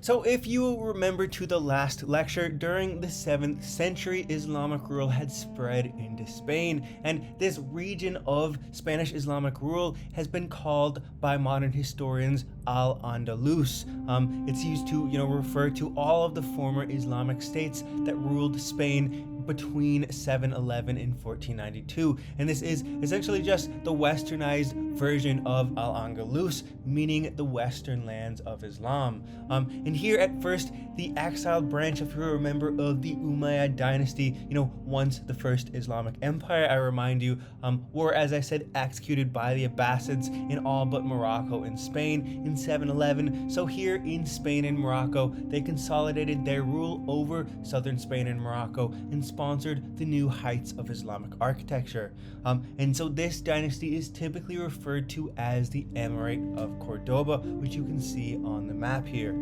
So if you remember to the last lecture, during the 7th century, Islamic rule had spread into Spain, and this region of Spanish Islamic rule has been called by modern historians Al-Andalus. It's used to, refer to all of the former Islamic states that ruled Spain between 711 and 1492, and this is essentially just the westernized version of Al-Andalus, meaning the western lands of Islam. And here at first, the exiled branch, if you remember, of the Umayyad dynasty, once the first Islamic empire, I remind you, were, as I said, executed by the Abbasids in all but Morocco and Spain in 711. So here in Spain and Morocco, they consolidated their rule over southern Spain and Morocco and sponsored the new heights of Islamic architecture. And so this dynasty is typically referred to as the Emirate of Cordoba, which you can see on the map here.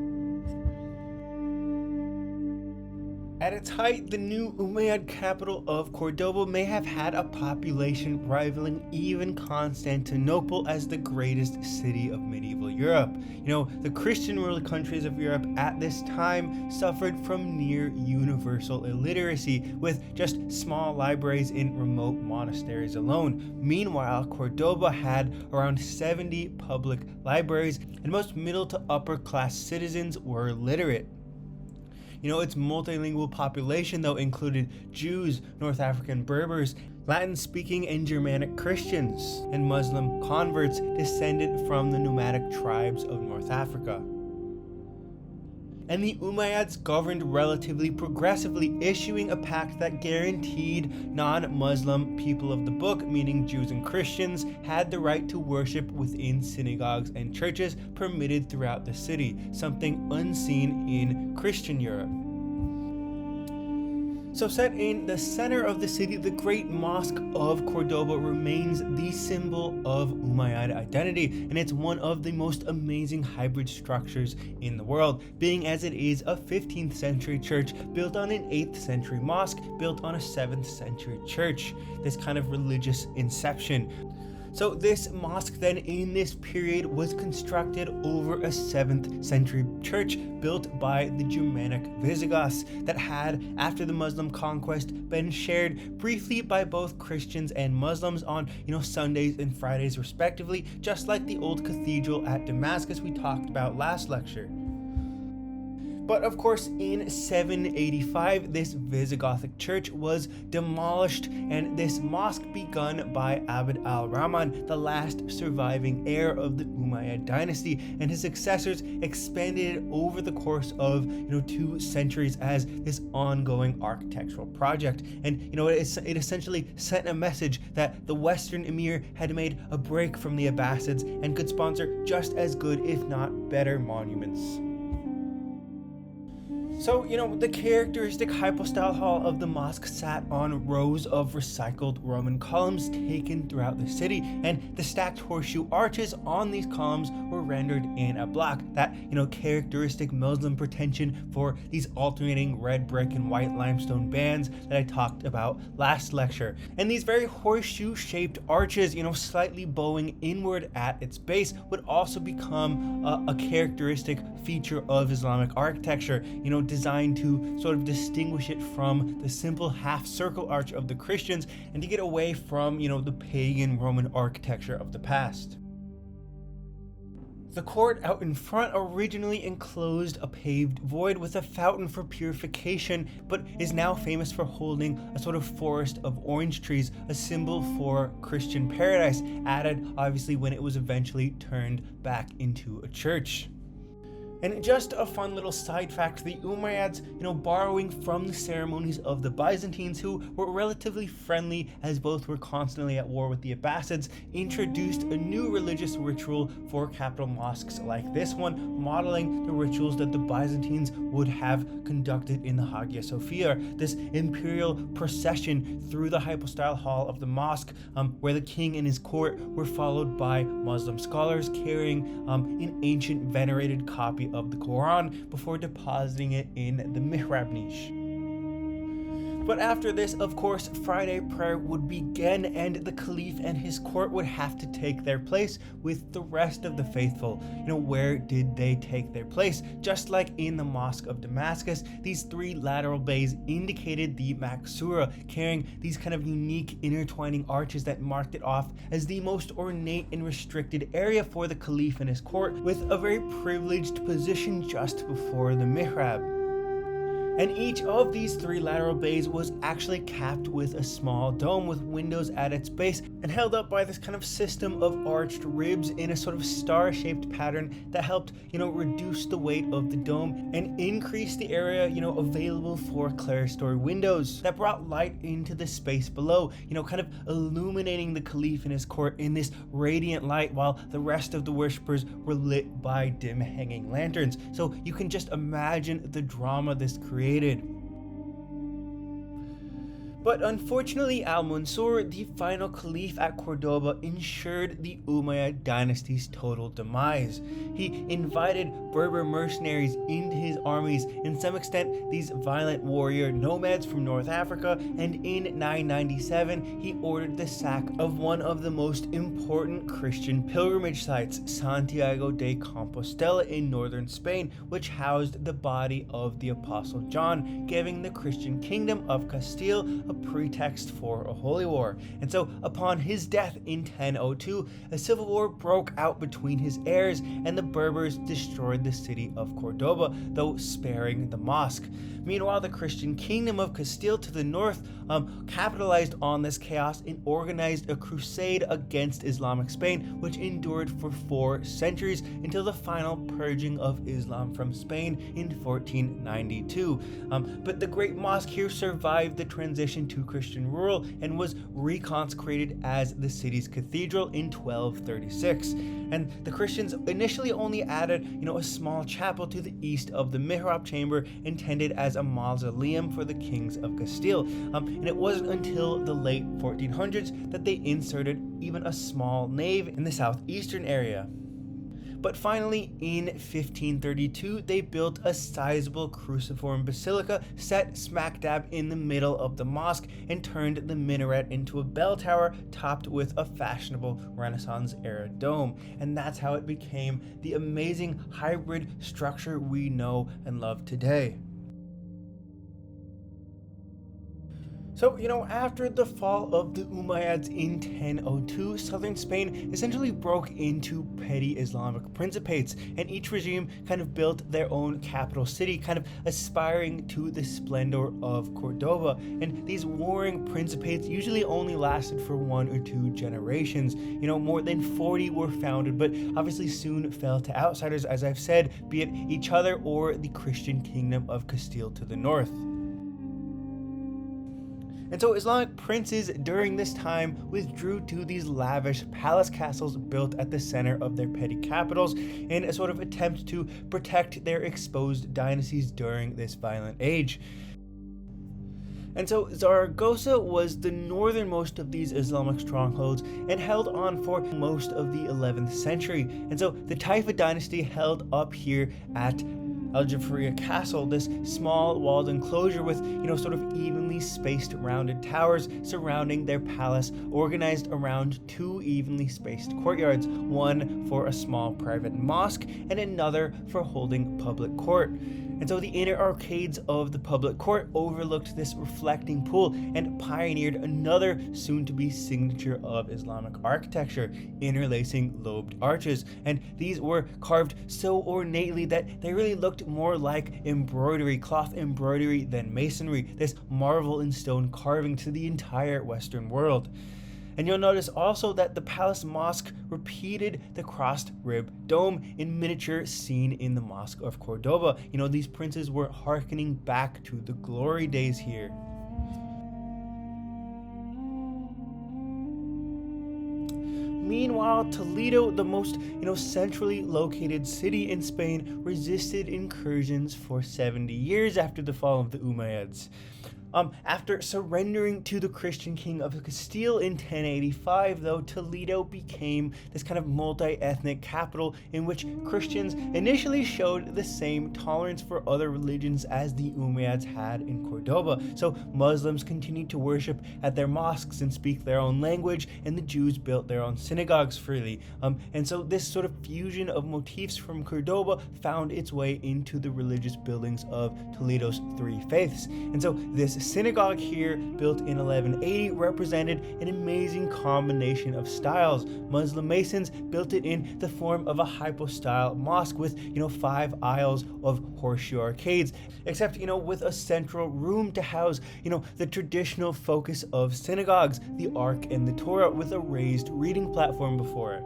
At its height, the new Umayyad capital of Cordoba may have had a population rivaling even Constantinople as the greatest city of medieval Europe. The Christian-ruled countries of Europe at this time suffered from near universal illiteracy, with just small libraries in remote monasteries alone. Meanwhile, Cordoba had around 70 public libraries, and most middle to upper class citizens were literate. Its multilingual population, though, included Jews, North African Berbers, Latin-speaking and Germanic Christians, and Muslim converts descended from the nomadic tribes of North Africa. And the Umayyads governed relatively progressively, issuing a pact that guaranteed non-Muslim people of the book, meaning Jews and Christians, had the right to worship within synagogues and churches permitted throughout the city, something unseen in Christian Europe. So set in the center of the city, the Great Mosque of Cordoba remains the symbol of Umayyad identity, and it's one of the most amazing hybrid structures in the world, being as it is a 15th century church built on an 8th century mosque built on a 7th century church, this kind of religious inception. So this mosque then in this period was constructed over a 7th century church built by the Germanic Visigoths that had, after the Muslim conquest, been shared briefly by both Christians and Muslims on, Sundays and Fridays respectively, just like the old cathedral at Damascus we talked about last lecture. But of course, in 785, this Visigothic church was demolished, and this mosque begun by Abd al-Rahman, the last surviving heir of the Umayyad dynasty, and his successors expanded it over the course of 2 centuries as this ongoing architectural project. And it essentially sent a message that the Western Emir had made a break from the Abbasids and could sponsor just as good, if not better, monuments. So, the characteristic hypostyle hall of the mosque sat on rows of recycled Roman columns taken throughout the city, and the stacked horseshoe arches on these columns were rendered in a black, that, characteristic Muslim pretension for these alternating red brick and white limestone bands that I talked about last lecture. And these very horseshoe-shaped arches, slightly bowing inward at its base, would also become a characteristic feature of Islamic architecture, designed to sort of distinguish it from the simple half-circle arch of the Christians and to get away from, the pagan Roman architecture of the past. The court out in front originally enclosed a paved void with a fountain for purification, but is now famous for holding a sort of forest of orange trees, a symbol for Christian paradise, added obviously when it was eventually turned back into a church. And just a fun little side fact, the Umayyads, borrowing from the ceremonies of the Byzantines, who were relatively friendly as both were constantly at war with the Abbasids, introduced a new religious ritual for capital mosques like this one, modeling the rituals that the Byzantines would have conducted in the Hagia Sophia, this imperial procession through the hypostyle hall of the mosque, where the king and his court were followed by Muslim scholars carrying an ancient venerated copy of the Quran before depositing it in the mihrab niche. But after this, of course, Friday prayer would begin, and the Caliph and his court would have to take their place with the rest of the faithful. Where did they take their place? Just like in the Mosque of Damascus, these three lateral bays indicated the Maksura, carrying these kind of unique intertwining arches that marked it off as the most ornate and restricted area for the Caliph and his court, with a very privileged position just before the mihrab. And each of these three lateral bays was actually capped with a small dome with windows at its base and held up by this kind of system of arched ribs in a sort of star-shaped pattern that helped, reduce the weight of the dome and increase the area, available for clerestory windows that brought light into the space below, kind of illuminating the Caliph and his court in this radiant light while the rest of the worshippers were lit by dim hanging lanterns. So you can just imagine the drama this created. But unfortunately, Al-Mansur, the final caliph at Cordoba, ensured the Umayyad dynasty's total demise. He invited Berber mercenaries into his armies, in some extent these violent warrior nomads from North Africa, and in 997 he ordered the sack of one of the most important Christian pilgrimage sites, Santiago de Compostela in northern Spain, which housed the body of the Apostle John, giving the Christian kingdom of Castile a pretext for a holy war. And so upon his death in 1002, a civil war broke out between his heirs, and the Berbers destroyed the city of Cordoba, though sparing the mosque. Meanwhile, the Christian kingdom of Castile to the north capitalized on this chaos and organized a crusade against Islamic Spain, which endured for 4 centuries until the final purging of Islam from Spain in 1492. But the Great Mosque here survived the transition to Christian rule and was reconsecrated as the city's cathedral in 1236. And the Christians initially only added, a small chapel to the east of the mihrab chamber, intended as a mausoleum for the kings of Castile. And it wasn't until the late 1400s that they inserted even a small nave in the southeastern area. But finally, in 1532, they built a sizable cruciform basilica set smack dab in the middle of the mosque and turned the minaret into a bell tower topped with a fashionable Renaissance-era dome. And that's how it became the amazing hybrid structure we know and love today. So, after the fall of the Umayyads in 1002, southern Spain essentially broke into petty Islamic principates, and each regime kind of built their own capital city, kind of aspiring to the splendor of Cordoba. And these warring principates usually only lasted for 1 or 2 generations. More than 40 were founded, but obviously soon fell to outsiders, as I've said, be it each other or the Christian kingdom of Castile to the north. And so Islamic princes during this time withdrew to these lavish palace castles built at the center of their petty capitals in a sort of attempt to protect their exposed dynasties during this violent age. And so Zaragoza was the northernmost of these Islamic strongholds and held on for most of the 11th century. And so the Taifa dynasty held up here at Al-Jafriya Castle, this small walled enclosure with, sort of evenly spaced rounded towers surrounding their palace, organized around 2 evenly spaced courtyards, one for a small private mosque and another for holding public court. And so the inner arcades of the public court overlooked this reflecting pool and pioneered another soon-to-be signature of Islamic architecture, interlacing lobed arches. And these were carved so ornately that they really looked more like embroidery, cloth embroidery, than masonry, this marvel in stone carving to the entire Western world. And you'll notice also that the palace mosque repeated the crossed rib dome in miniature seen in the Mosque of Cordoba. These princes were hearkening back to the glory days here. Meanwhile, Toledo, the most centrally located city in Spain, resisted incursions for 70 years after the fall of the Umayyads. After surrendering to the Christian king of Castile in 1085, though, Toledo became this kind of multi-ethnic capital in which Christians initially showed the same tolerance for other religions as the Umayyads had in Cordoba. So Muslims continued to worship at their mosques and speak their own language, and the Jews built their own synagogues freely. And so this sort of fusion of motifs from Cordoba found its way into the religious buildings of Toledo's three faiths. And so this synagogue here, built in 1180, represented an amazing combination of styles. Muslim masons built it in the form of a hypostyle mosque with, 5 aisles of horseshoe arcades, except, with a central room to house, the traditional focus of synagogues, the Ark and the Torah, with a raised reading platform before it.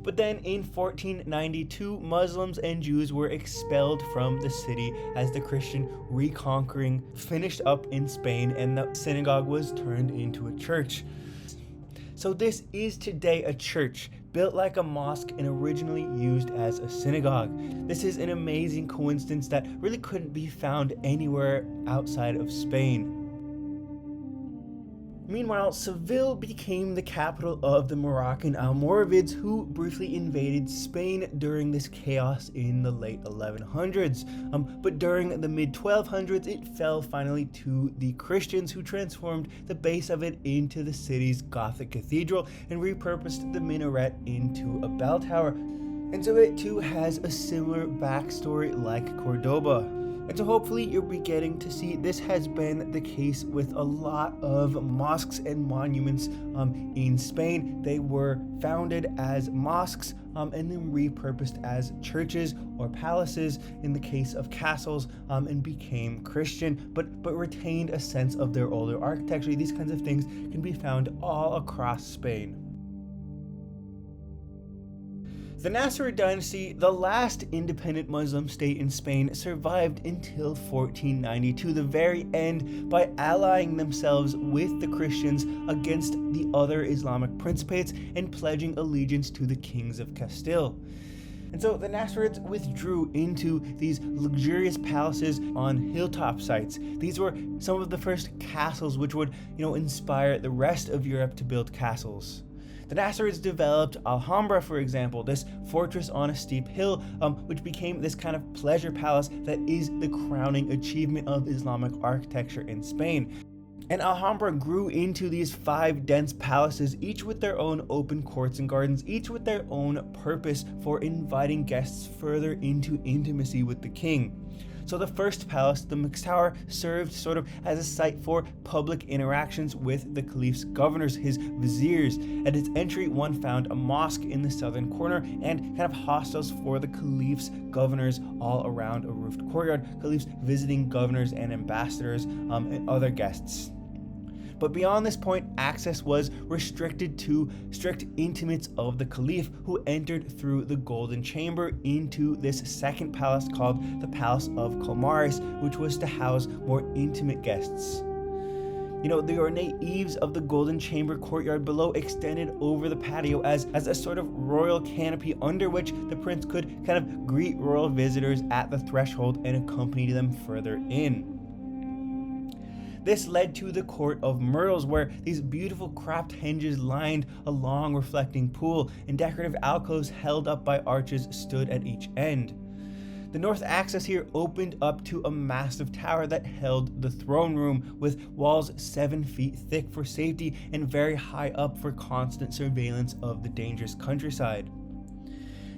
But then in 1492, Muslims and Jews were expelled from the city as the Christian reconquering finished up in Spain, and the synagogue was turned into a church. So this is today a church, built like a mosque and originally used as a synagogue. This is an amazing coincidence that really couldn't be found anywhere outside of Spain. Meanwhile, Seville became the capital of the Moroccan Almoravids, who briefly invaded Spain during this chaos in the late 1100s. But during the mid-1200s, it fell finally to the Christians, who transformed the base of it into the city's Gothic cathedral and repurposed the minaret into a bell tower. And so it too has a similar backstory like Cordoba. And so hopefully you'll be getting to see this has been the case with a lot of mosques and monuments in Spain. They were founded as mosques and then repurposed as churches or palaces in the case of castles, and became Christian, but retained a sense of their older architecture. These kinds of things can be found all across Spain. The Nasrid dynasty, the last independent Muslim state in Spain, survived until 1492, the very end, by allying themselves with the Christians against the other Islamic principates and pledging allegiance to the kings of Castile. And so the Nasrids withdrew into these luxurious palaces on hilltop sites. These were some of the first castles which would, inspire the rest of Europe to build castles. The Nasrids developed Alhambra, for example, this fortress on a steep hill, which became this kind of pleasure palace that is the crowning achievement of Islamic architecture in Spain. And Alhambra grew into these 5 dense palaces, each with their own open courts and gardens, each with their own purpose for inviting guests further into intimacy with the king. So the first palace, the Mixed Tower, served sort of as a site for public interactions with the caliph's governors, his viziers. At its entry, one found a mosque in the southern corner and kind of hostels for the caliph's governors all around a roofed courtyard, caliphs visiting governors and ambassadors and other guests. But beyond this point, access was restricted to strict intimates of the caliph, who entered through the Golden Chamber into this second palace called the Palace of Comares, which was to house more intimate guests. The ornate eaves of the Golden Chamber courtyard below extended over the patio as a sort of royal canopy under which the prince could kind of greet royal visitors at the threshold and accompany them further in. This led to the Court of Myrtles, where these beautiful cropped hinges lined a long reflecting pool, and decorative alcoves held up by arches stood at each end. The north axis here opened up to a massive tower that held the throne room, with walls 7 feet thick for safety and very high up for constant surveillance of the dangerous countryside.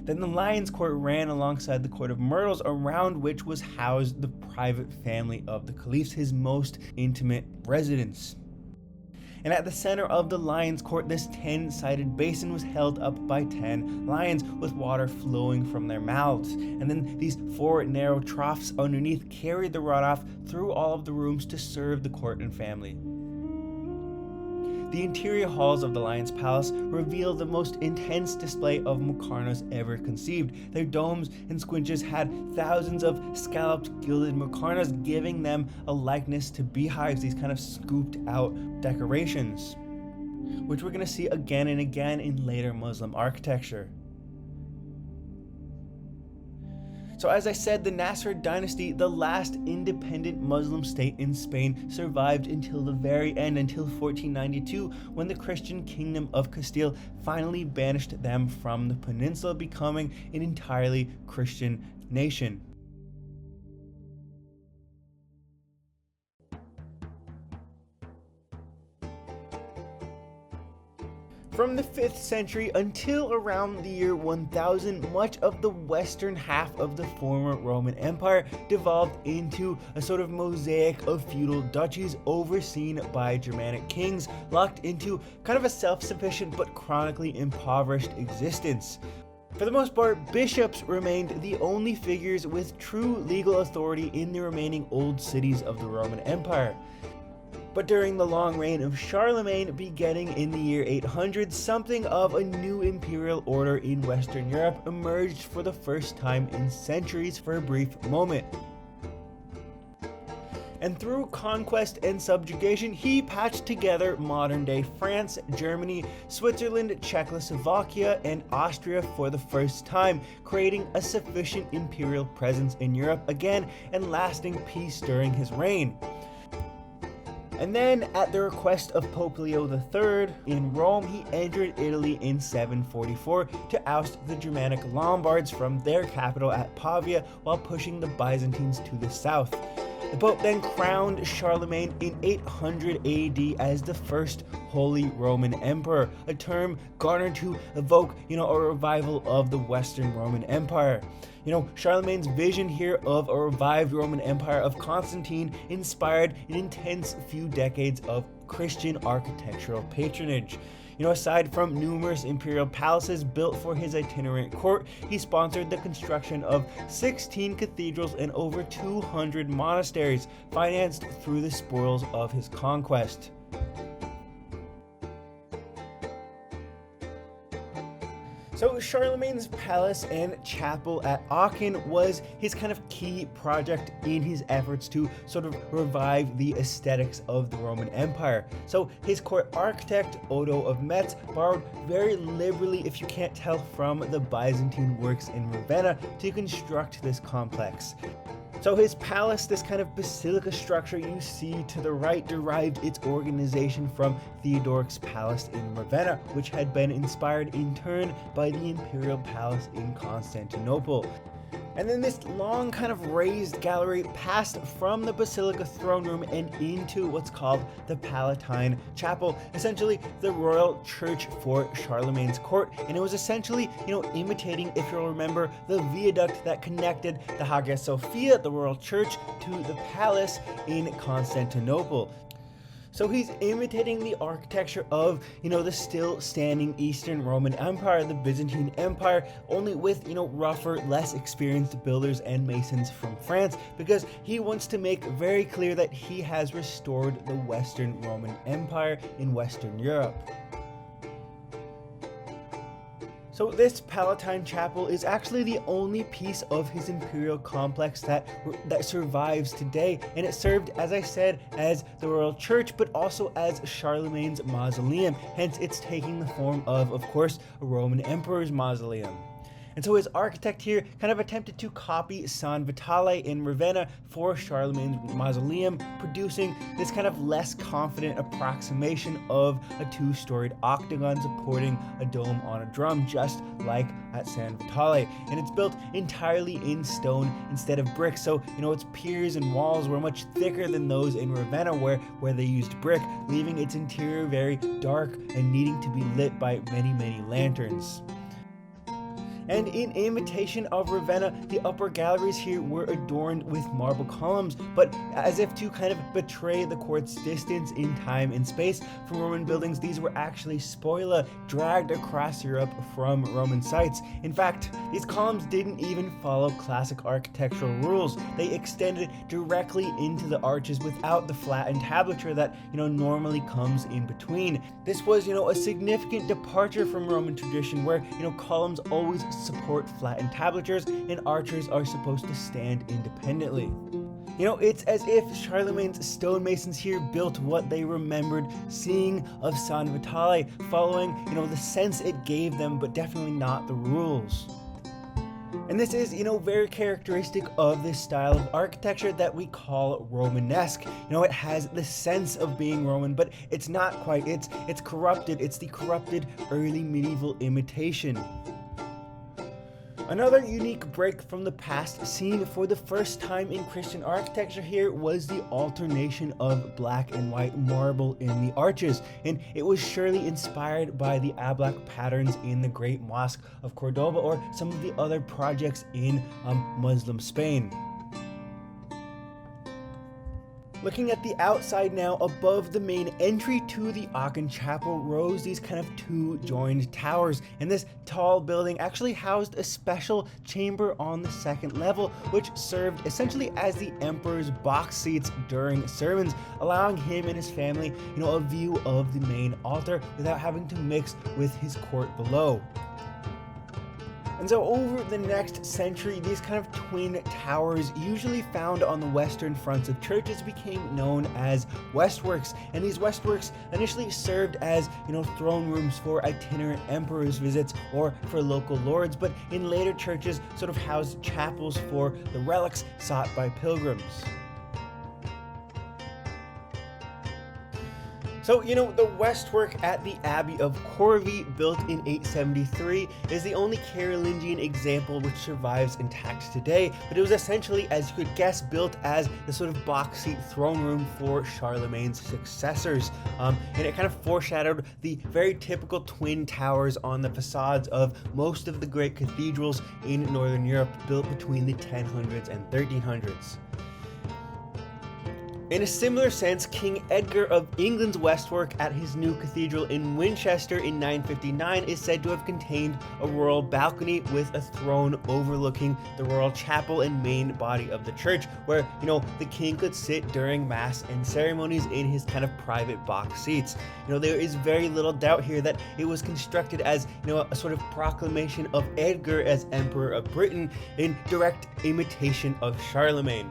Then the Lion's Court ran alongside the Court of Myrtles, around which was housed the private family of the Caliph, his most intimate residence. And at the center of the Lion's Court, this 10-sided basin was held up by 10 lions with water flowing from their mouths. And then these 4 narrow troughs underneath carried the runoff through all of the rooms to serve the court and family. The interior halls of the Lion's Palace reveal the most intense display of muqarnas ever conceived. Their domes and squinches had thousands of scalloped gilded muqarnas, giving them a likeness to beehives, these kind of scooped out decorations, which we're going to see again and again in later Muslim architecture. So So as I said, the Nasrid dynasty, the last independent Muslim state in Spain, survived until the very end, until 1492, when the Christian kingdom of Castile finally banished them from the peninsula, becoming an entirely Christian nation. From the 5th century until around the year 1000, much of the western half of the former Roman Empire devolved into a sort of mosaic of feudal duchies overseen by Germanic kings, locked into kind of a self-sufficient but chronically impoverished existence. For the most part, bishops remained the only figures with true legal authority in the remaining old cities of the Roman Empire. But during the long reign of Charlemagne, beginning in the year 800, something of a new imperial order in Western Europe emerged for the first time in centuries for a brief moment. And through conquest and subjugation, he patched together modern-day France, Germany, Switzerland, Czechoslovakia, and Austria for the first time, creating a sufficient imperial presence in Europe again and lasting peace during his reign. And then, at the request of Pope Leo III in Rome, he entered Italy in 744 to oust the Germanic Lombards from their capital at Pavia while pushing the Byzantines to the south. The Pope then crowned Charlemagne in 800 AD as the first Holy Roman Emperor, a term garnered to evoke, a revival of the Western Roman Empire. Charlemagne's vision here of a revived Roman Empire of Constantine inspired an intense few decades of Christian architectural patronage. Aside from numerous imperial palaces built for his itinerant court, he sponsored the construction of 16 cathedrals and over 200 monasteries, financed through the spoils of his conquest. So Charlemagne's palace and chapel at Aachen was his kind of key project in his efforts to sort of revive the aesthetics of the Roman Empire. So his court architect, Odo of Metz, borrowed very liberally, if you can't tell, from the Byzantine works in Ravenna to construct this complex. So his palace, this kind of basilica structure you see to the right, derived its organization from Theodoric's palace in Ravenna, which had been inspired in turn by the imperial palace in Constantinople. And then this long kind of raised gallery passed from the Basilica throne room and into what's called the Palatine Chapel, essentially the royal church for Charlemagne's court. And it was essentially, imitating, if you'll remember, the viaduct that connected the Hagia Sophia, the royal church, to the palace in Constantinople. So he's imitating the architecture of, the still standing Eastern Roman Empire, the Byzantine Empire, only with, rougher, less experienced builders and masons from France, because he wants to make very clear that he has restored the Western Roman Empire in Western Europe. So this Palatine Chapel is actually the only piece of his imperial complex that survives today, and it served, as I said, as the royal church, but also as Charlemagne's mausoleum, hence it's taking the form of course, a Roman emperor's mausoleum. And so his architect here kind of attempted to copy San Vitale in Ravenna for Charlemagne's mausoleum, producing this kind of less confident approximation of a two-storied octagon supporting a dome on a drum, just like at San Vitale. And it's built entirely in stone instead of brick, so its piers and walls were much thicker than those in Ravenna where they used brick, leaving its interior very dark and needing to be lit by many, many lanterns. And in imitation of Ravenna, the upper galleries here were adorned with marble columns, but as if to kind of betray the court's distance in time and space from Roman buildings, these were actually spolia dragged across Europe from Roman sites. In fact, these columns didn't even follow classic architectural rules. They extended directly into the arches without the flattened tablature that, normally comes in between. This was, a significant departure from Roman tradition where, columns always support flattened tablatures and archers are supposed to stand independently. It's as if Charlemagne's stonemasons here built what they remembered seeing of San Vitale, following, the sense it gave them, but definitely not the rules. And this is, very characteristic of this style of architecture that we call Romanesque. It has the sense of being Roman, but it's not quite. It's corrupted. It's the corrupted early medieval imitation. Another unique break from the past seen for the first time in Christian architecture here was the alternation of black and white marble in the arches, and it was surely inspired by the Ablac patterns in the Great Mosque of Cordoba or some of the other projects in Muslim Spain. Looking at the outside now, above the main entry to the Aachen Chapel rose these kind of two joined towers, and this tall building actually housed a special chamber on the second level, which served essentially as the emperor's box seats during sermons, allowing him and his family, a view of the main altar without having to mix with his court below. And so over the next century, these kind of twin towers, usually found on the western fronts of churches, became known as westworks. And these westworks initially served as, throne rooms for itinerant emperors' visits or for local lords, but in later churches sort of housed chapels for the relics sought by pilgrims. So, the westwork at the Abbey of Corvey, built in 873, is the only Carolingian example which survives intact today, but it was essentially, as you could guess, built as the sort of box seat throne room for Charlemagne's successors. And it kind of foreshadowed the very typical twin towers on the facades of most of the great cathedrals in Northern Europe built between the 1000s and 1300s. In a similar sense, King Edgar of England's westwork at his new cathedral in Winchester in 959 is said to have contained a royal balcony with a throne overlooking the royal chapel and main body of the church, where, the king could sit during mass and ceremonies in his kind of private box seats. There is very little doubt here that it was constructed as, a sort of proclamation of Edgar as Emperor of Britain in direct imitation of Charlemagne.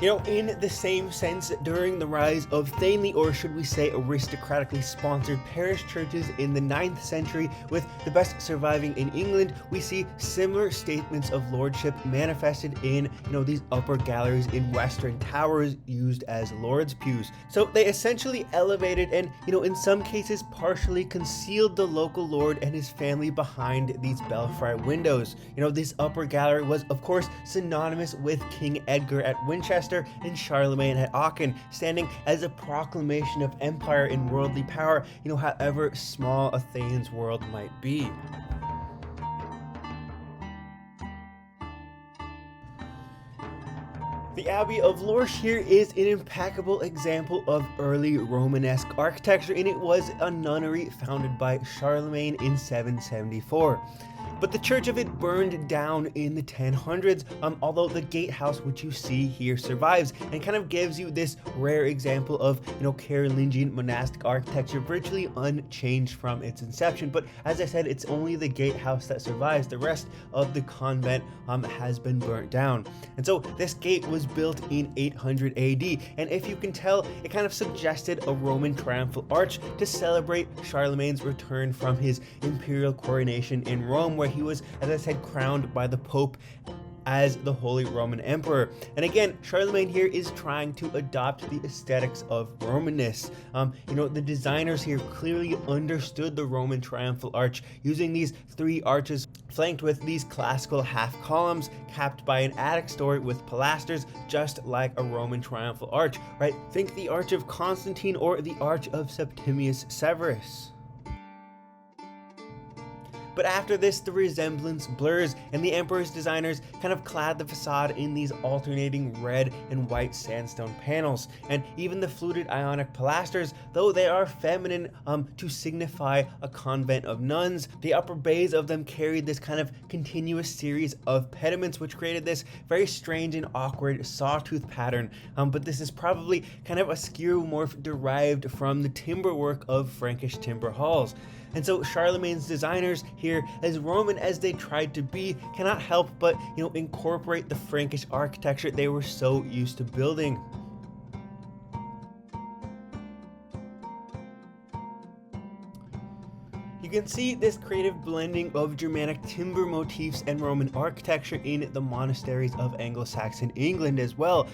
In the same sense, during the rise of thainly, or should we say aristocratically sponsored parish churches in the 9th century, with the best surviving in England, we see similar statements of lordship manifested in, these upper galleries in western towers used as lords' pews. So they essentially elevated and, in some cases partially concealed the local lord and his family behind these belfry windows. This upper gallery was, of course, synonymous with King Edgar at Winchester and Charlemagne at Aachen, standing as a proclamation of empire and worldly power, however small a Thane's world might be. The Abbey of Lorsch here is an impeccable example of early Romanesque architecture, and it was a nunnery founded by Charlemagne in 774. But the church of it burned down in the 1000s, although the gatehouse which you see here survives, and kind of gives you this rare example of, Carolingian monastic architecture virtually unchanged from its inception. But as I said, it's only the gatehouse that survives. The rest of the convent has been burnt down. And so this gate was built in 800 AD, and if you can tell, it kind of suggested a Roman triumphal arch to celebrate Charlemagne's return from his imperial coronation in Rome, where he was, as I said, crowned by the Pope as the Holy Roman Emperor. And again, Charlemagne here is trying to adopt the aesthetics of Romanness. The designers here clearly understood the Roman triumphal arch, using these three arches flanked with these classical half columns capped by an attic story with pilasters, just like a Roman triumphal arch, right? Think the Arch of Constantine or the Arch of Septimius Severus. But after this, the resemblance blurs, and the emperor's designers kind of clad the facade in these alternating red and white sandstone panels. And even the fluted Ionic pilasters, though they are feminine to signify a convent of nuns, the upper bays of them carried this kind of continuous series of pediments, which created this very strange and awkward sawtooth pattern. But this is probably kind of a skeuomorph derived from the timber work of Frankish timber halls. And so Charlemagne's designers here, as Roman as they tried to be, cannot help but, incorporate the Frankish architecture they were so used to building. You can see this creative blending of Germanic timber motifs and Roman architecture in the monasteries of Anglo-Saxon England as well.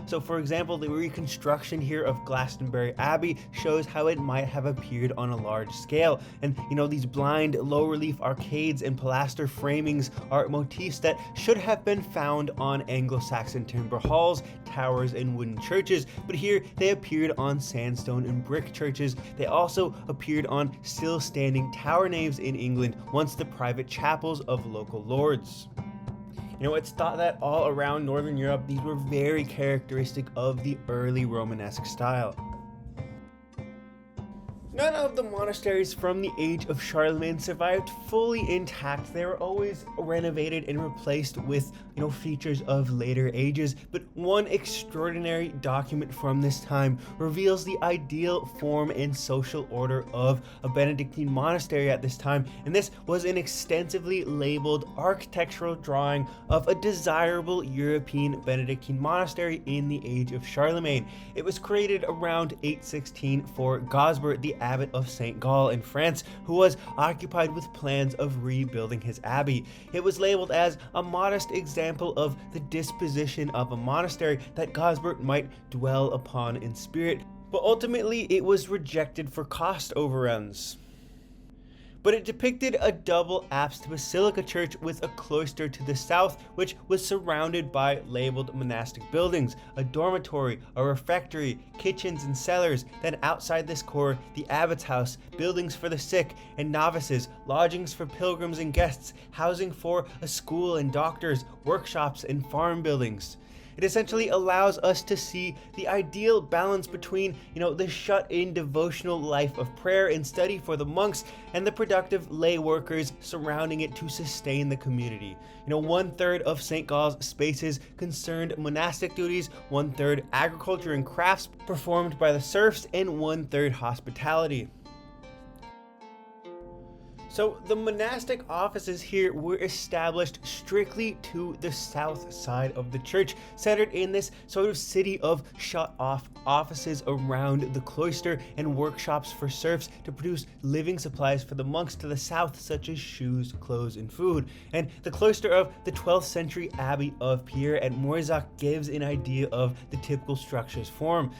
So for example, the reconstruction here of Glastonbury Abbey shows how it might have appeared on a large scale. And these blind low relief arcades and pilaster framings are motifs that should have been found on Anglo-Saxon timber halls, towers, and wooden churches, but here they appeared on sandstone and brick churches. They also appeared on still standing tower naves in England, once the private chapels of local lords. It's thought that all around Northern Europe, these were very characteristic of the early Romanesque style. None of the monasteries from the age of Charlemagne survived fully intact. They were always renovated and replaced with, features of later ages. But one extraordinary document from this time reveals the ideal form and social order of a Benedictine monastery at this time. And this was an extensively labeled architectural drawing of a desirable European Benedictine monastery in the age of Charlemagne. It was created around 816 for Gosbert, the abbot of St. Gall in France, who was occupied with plans of rebuilding his abbey. It was labeled as a modest example of the disposition of a monastery that Gosbert might dwell upon in spirit, but ultimately it was rejected for cost overruns. But it depicted a double-apsed basilica church with a cloister to the south, which was surrounded by labeled monastic buildings, a dormitory, a refectory, kitchens and cellars. Then outside this core, the abbot's house, buildings for the sick and novices, lodgings for pilgrims and guests, housing for a school and doctors, workshops and farm buildings. It essentially allows us to see the ideal balance between, the shut-in devotional life of prayer and study for the monks and the productive lay workers surrounding it to sustain the community. 1/3 of St. Gall's spaces concerned monastic duties, 1/3 agriculture and crafts performed by the serfs, and 1/3 hospitality. So the monastic offices here were established strictly to the south side of the church, centered in this sort of city of shut-off offices around the cloister and workshops for serfs to produce living supplies for the monks to the south, such as shoes, clothes, and food. And the cloister of the 12th century Abbey of Pierre at Moissac gives an idea of the typical structure's form.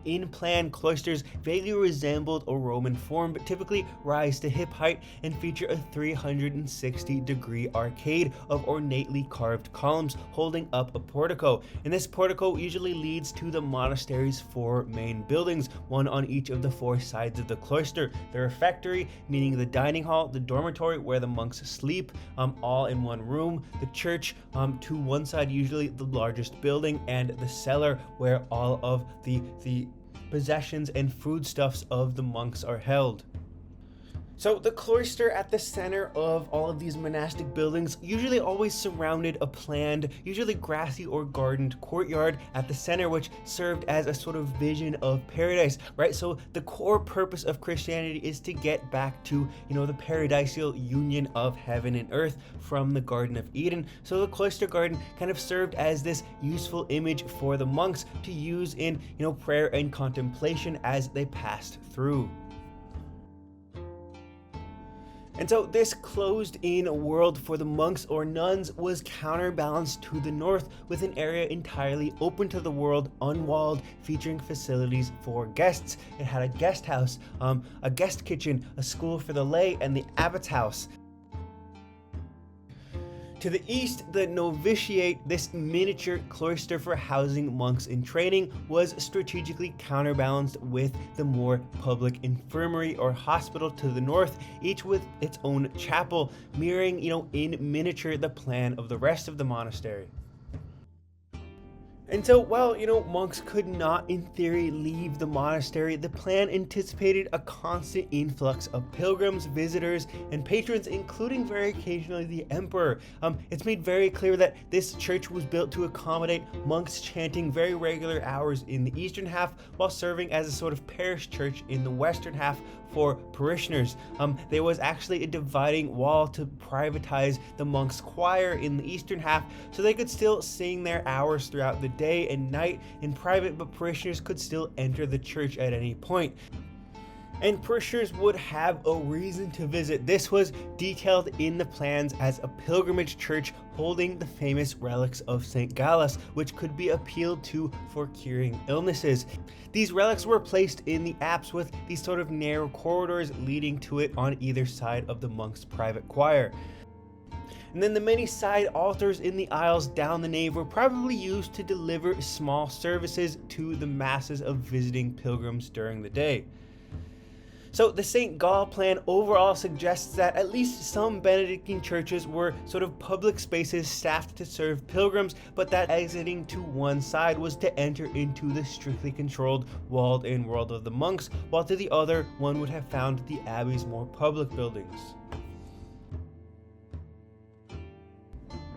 In plan, cloisters vaguely resembled a Roman form, but typically rise to hip height and feature a 360-degree arcade of ornately carved columns holding up a portico. And this portico usually leads to the monastery's 4 main buildings, one on each of the 4 sides of the cloister. The refectory, meaning the dining hall, the dormitory where the monks sleep, all in one room, the church, to one side, usually the largest building, and the cellar where all of the possessions and foodstuffs of the monks are held. So the cloister at the center of all of these monastic buildings usually always surrounded a planned, usually grassy or gardened courtyard at the center, which served as a sort of vision of paradise, right? So the core purpose of Christianity is to get back to, the paradisial union of heaven and earth from the Garden of Eden. So the cloister garden kind of served as this useful image for the monks to use in, prayer and contemplation as they passed through. And so this closed-in world for the monks or nuns was counterbalanced to the north with an area entirely open to the world, unwalled, featuring facilities for guests. It had a guest house, a guest kitchen, a school for the lay, and the abbot's house. To the east, the novitiate, this miniature cloister for housing monks in training, was strategically counterbalanced with the more public infirmary or hospital to the north, each with its own chapel, mirroring, in miniature the plan of the rest of the monastery. And so, while, monks could not, in theory, leave the monastery, the plan anticipated a constant influx of pilgrims, visitors, and patrons, including very occasionally the emperor. It's made very clear that this church was built to accommodate monks chanting very regular hours in the eastern half, while serving as a sort of parish church in the western half for parishioners. There was actually a dividing wall to privatize the monks' choir in the eastern half, so they could still sing their hours throughout the day and night in private, but parishioners could still enter the church at any point. and parishioners would have a reason to visit. This was detailed in the plans as a pilgrimage church holding the famous relics of St. Gallus, which could be appealed to for curing illnesses. These relics were placed in the apse with these sort of narrow corridors leading to it on either side of the monk's private choir. And then the many side altars in the aisles down the nave were probably used to deliver small services to the masses of visiting pilgrims during the day. So the St. Gall plan overall suggests that at least some Benedictine churches were sort of public spaces staffed to serve pilgrims, but that exiting to one side was to enter into the strictly controlled walled-in world of the monks, while to the other one would have found the abbey's more public buildings.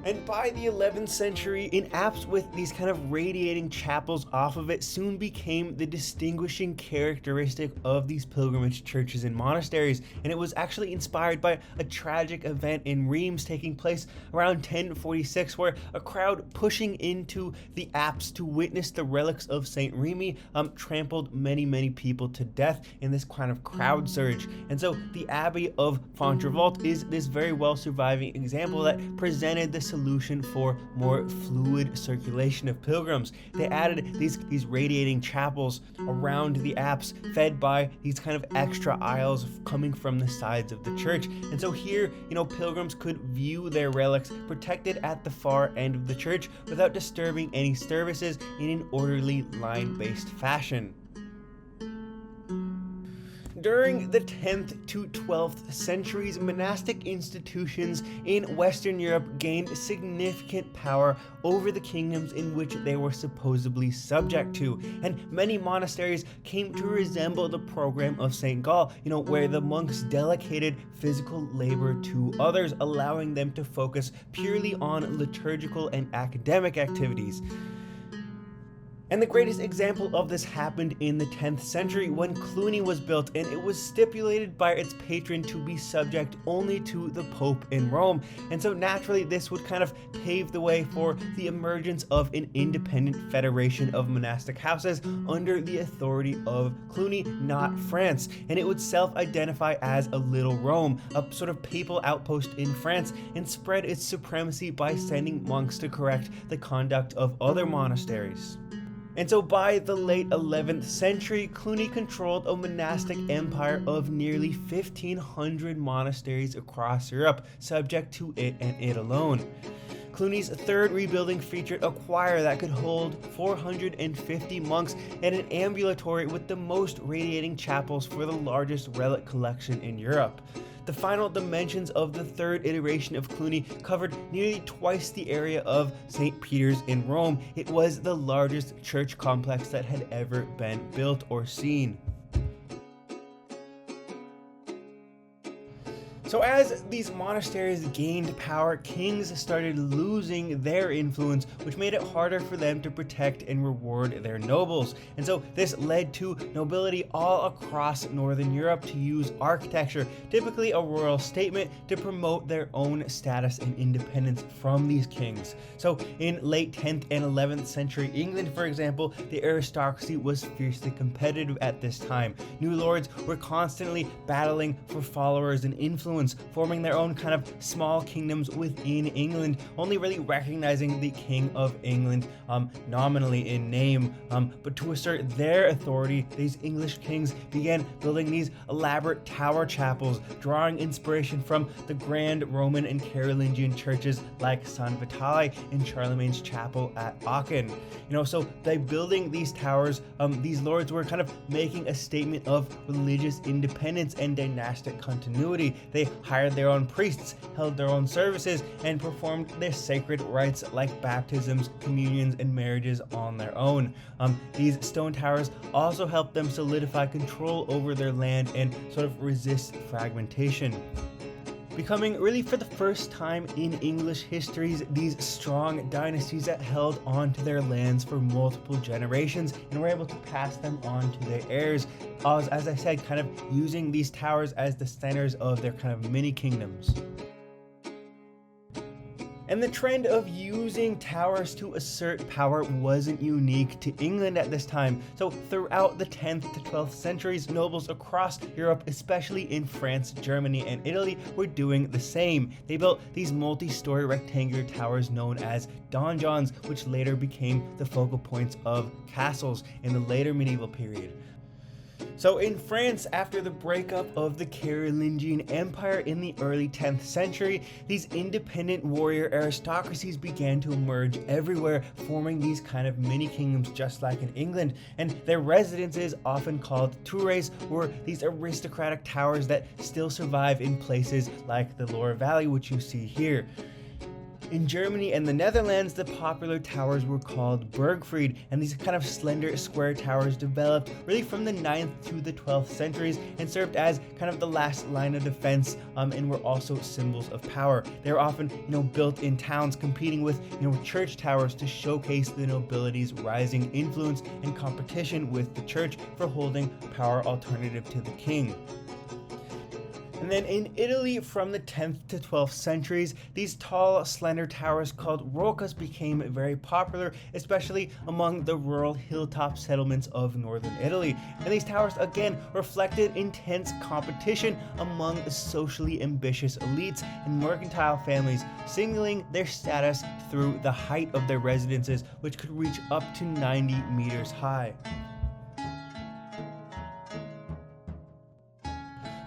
And by the 11th century, an apse with these kind of radiating chapels off of it soon became the distinguishing characteristic of these pilgrimage churches and monasteries, and it was actually inspired by a tragic event in Reims taking place around 1046, where a crowd pushing into the apse to witness the relics of Saint Remi trampled many people to death in this kind of crowd surge. And so the Abbey of Fontevraud is this very well surviving example that presented the solution for more fluid circulation of pilgrims. They added these radiating chapels around the apse, fed by these kind of extra aisles coming from the sides of the church. And so here, pilgrims could view their relics protected at the far end of the church without disturbing any services in an orderly line-based fashion. During the 10th to 12th centuries, monastic institutions in Western Europe gained significant power over the kingdoms in which they were supposedly subject to, and many monasteries came to resemble the program of St. Gall, where the monks delegated physical labor to others, allowing them to focus purely on liturgical and academic activities. And the greatest example of this happened in the 10th century when Cluny was built, and it was stipulated by its patron to be subject only to the Pope in Rome. And so naturally this would kind of pave the way for the emergence of an independent federation of monastic houses under the authority of Cluny, not France. And it would self-identify as a Little Rome, a sort of papal outpost in France, and spread its supremacy by sending monks to correct the conduct of other monasteries. And so by the late 11th century, Cluny controlled a monastic empire of nearly 1,500 monasteries across Europe, subject to it and it alone. Cluny's third rebuilding featured a choir that could hold 450 monks and an ambulatory with the most radiating chapels for the largest relic collection in Europe. The final dimensions of the third iteration of Cluny covered nearly twice the area of St. Peter's in Rome. It was the largest church complex that had ever been built or seen. So as these monasteries gained power, kings started losing their influence, which made it harder for them to protect and reward their nobles. And so this led to nobility all across Northern Europe to use architecture, typically a royal statement, to promote their own status and independence from these kings. So in late 10th and 11th century England, for example, the aristocracy was fiercely competitive at this time. New lords were constantly battling for followers and influence, forming their own kind of small kingdoms within England, only really recognizing the King of England nominally in name. But to assert their authority, these English kings began building these elaborate tower chapels, drawing inspiration from the grand Roman and Carolingian churches like San Vitale and Charlemagne's chapel at Aachen. So by building these towers, these lords were kind of making a statement of religious independence and dynastic continuity. They hired their own priests, held their own services, and performed their sacred rites like baptisms, communions, and marriages on their own. These stone towers also helped them solidify control over their land and sort of resist fragmentation, becoming really for the first time in English histories these strong dynasties that held on to their lands for multiple generations and were able to pass them on to their heirs, as I said, kind of using these towers as the centers of their kind of mini kingdoms. And the trend of using towers to assert power wasn't unique to England at this time. So throughout the 10th to 12th centuries, nobles across Europe, especially in France, Germany, and Italy, were doing the same. They built these multi-story rectangular towers known as donjons, which later became the focal points of castles in the later medieval period. So in France, after the breakup of the Carolingian Empire in the early 10th century, these independent warrior aristocracies began to emerge everywhere, forming these kind of mini kingdoms just like in England. And their residences, often called tours, were these aristocratic towers that still survive in places like the Loire Valley, which you see here. In Germany and the Netherlands, the popular towers were called Burgfried, and these kind of slender square towers developed really from the 9th to the 12th centuries and served as kind of the last line of defense, and were also symbols of power. They were often, built in towns, competing with, church towers to showcase the nobility's rising influence and competition with the church for holding power alternative to the king. And then in Italy, from the 10th to 12th centuries, these tall, slender towers called roccas became very popular, especially among the rural hilltop settlements of northern Italy. And these towers, again, reflected intense competition among socially ambitious elites and mercantile families, signaling their status through the height of their residences, which could reach up to 90 meters high.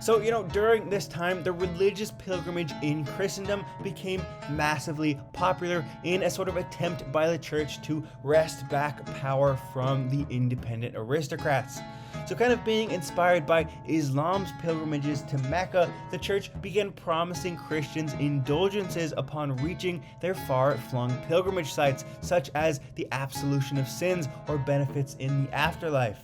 So, during this time, the religious pilgrimage in Christendom became massively popular in a sort of attempt by the church to wrest back power from the independent aristocrats. So kind of being inspired by Islam's pilgrimages to Mecca, the church began promising Christians indulgences upon reaching their far-flung pilgrimage sites, such as the absolution of sins or benefits in the afterlife.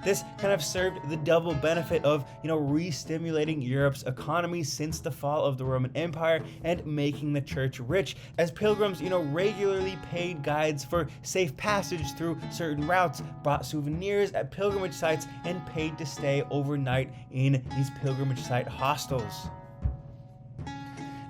This kind of served the double benefit of, re-stimulating Europe's economy since the fall of the Roman Empire and making the church rich, as pilgrims, regularly paid guides for safe passage through certain routes, bought souvenirs at pilgrimage sites, and paid to stay overnight in these pilgrimage site hostels.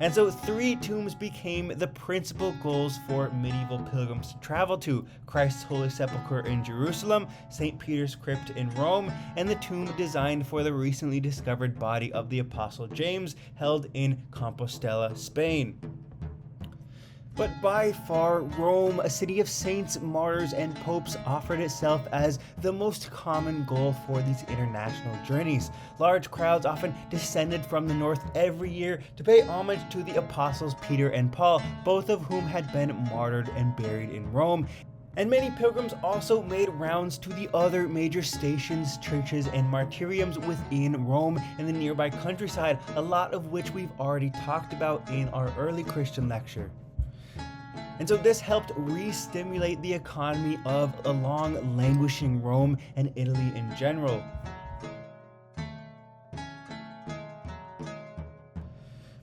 And so 3 tombs became the principal goals for medieval pilgrims to travel to: Christ's Holy Sepulchre in Jerusalem, St. Peter's Crypt in Rome, and the tomb designed for the recently discovered body of the Apostle James, held in Compostela, Spain. But by far, Rome, a city of saints, martyrs, and popes, offered itself as the most common goal for these international journeys. Large crowds often descended from the north every year to pay homage to the apostles Peter and Paul, both of whom had been martyred and buried in Rome. And many pilgrims also made rounds to the other major stations, churches, and martyriums within Rome and the nearby countryside, a lot of which we've already talked about in our early Christian lecture. And so this helped re-stimulate the economy of a long languishing Rome and Italy in general.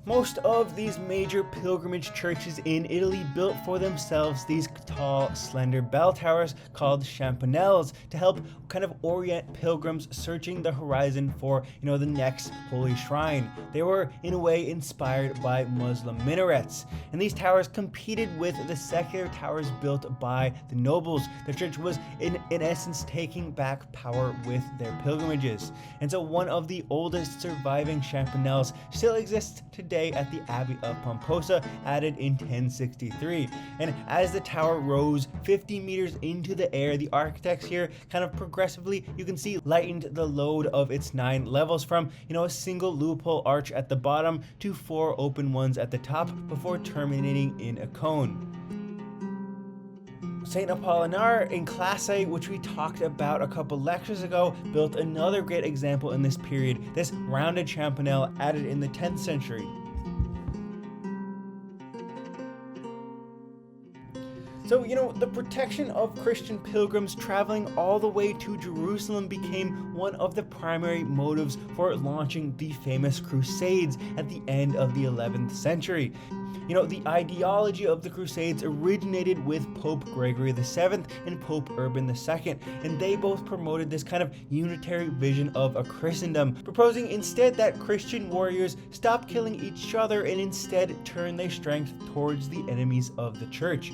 Most of these major pilgrimage churches in Italy built for themselves these tall, slender bell towers called champanelles to help kind of orient pilgrims searching the horizon for, the next holy shrine. They were, in a way, inspired by Muslim minarets. And these towers competed with the secular towers built by the nobles. The church was, in essence, taking back power with their pilgrimages. And so one of the oldest surviving champanelles still exists today at the Abbey of Pomposa, added in 1063. And as the tower rose 50 meters into the air, the architects here kind of progressively, you can see, lightened the load of its 9 levels from, a single loophole arch at the bottom to 4 open ones at the top before terminating in a cone. St. Apollinar in Classe, which we talked about a couple lectures ago, built another great example in this period, this rounded champanelle added in the 10th century. So, the protection of Christian pilgrims traveling all the way to Jerusalem became one of the primary motives for launching the famous Crusades at the end of the 11th century. The ideology of the Crusades originated with Pope Gregory VII and Pope Urban II, and they both promoted this kind of unitary vision of a Christendom, proposing instead that Christian warriors stop killing each other and instead turn their strength towards the enemies of the church.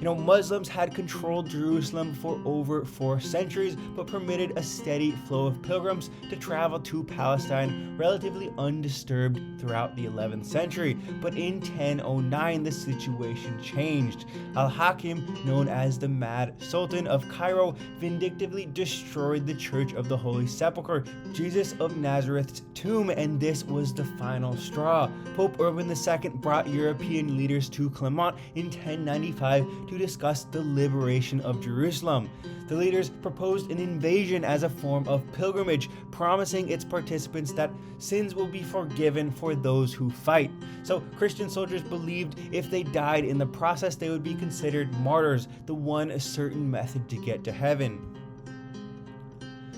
Muslims had controlled Jerusalem for over 4 centuries, but permitted a steady flow of pilgrims to travel to Palestine relatively undisturbed throughout the 11th century. But in 1009, the situation changed. Al-Hakim, known as the Mad Sultan of Cairo, vindictively destroyed the Church of the Holy Sepulchre, Jesus of Nazareth's tomb, and this was the final straw. Pope Urban II brought European leaders to Clermont in 1095 to discuss the liberation of Jerusalem. The leaders proposed an invasion as a form of pilgrimage, promising its participants that sins will be forgiven for those who fight. So Christian soldiers believed if they died in the process, they would be considered martyrs, the one certain method to get to heaven.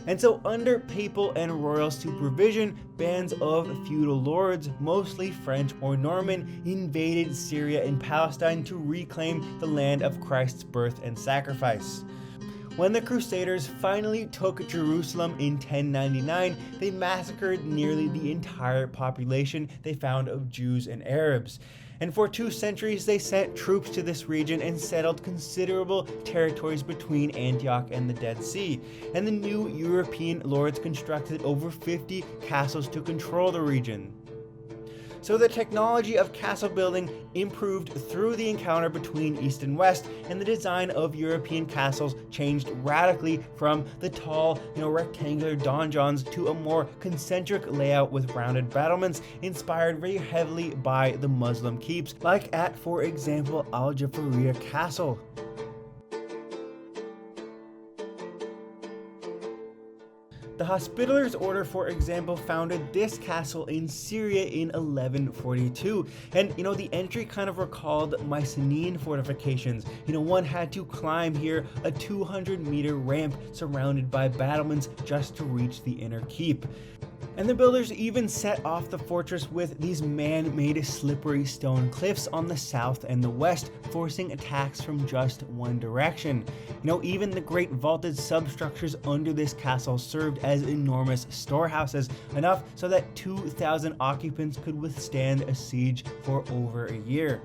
And so under papal and royal supervision, bands of feudal lords, mostly French or Norman, invaded Syria and Palestine to reclaim the land of Christ's birth and sacrifice. When the Crusaders finally took Jerusalem in 1099, they massacred nearly the entire population they found of Jews and Arabs. And for 2 centuries, they sent troops to this region and settled considerable territories between Antioch and the Dead Sea. And the new European lords constructed over 50 castles to control the region. So the technology of castle building improved through the encounter between East and West, and the design of European castles changed radically from the tall, rectangular donjons to a more concentric layout with rounded battlements, inspired very heavily by the Muslim keeps, like at, for example, Al Jafariya Castle. The Hospitallers Order, for example, founded this castle in Syria in 1142, and the entry kind of recalled Mycenaean fortifications. One had to climb here a 200-meter ramp surrounded by battlements just to reach the inner keep. And the builders even set off the fortress with these man-made slippery stone cliffs on the south and the west, forcing attacks from just one direction. Even the great vaulted substructures under this castle served as enormous storehouses, enough so that 2,000 occupants could withstand a siege for over a year.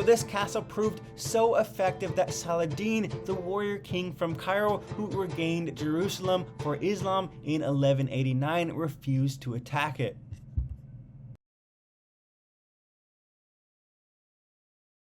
This castle proved so effective that Saladin, the warrior king from Cairo who regained Jerusalem for Islam in 1189, refused to attack it.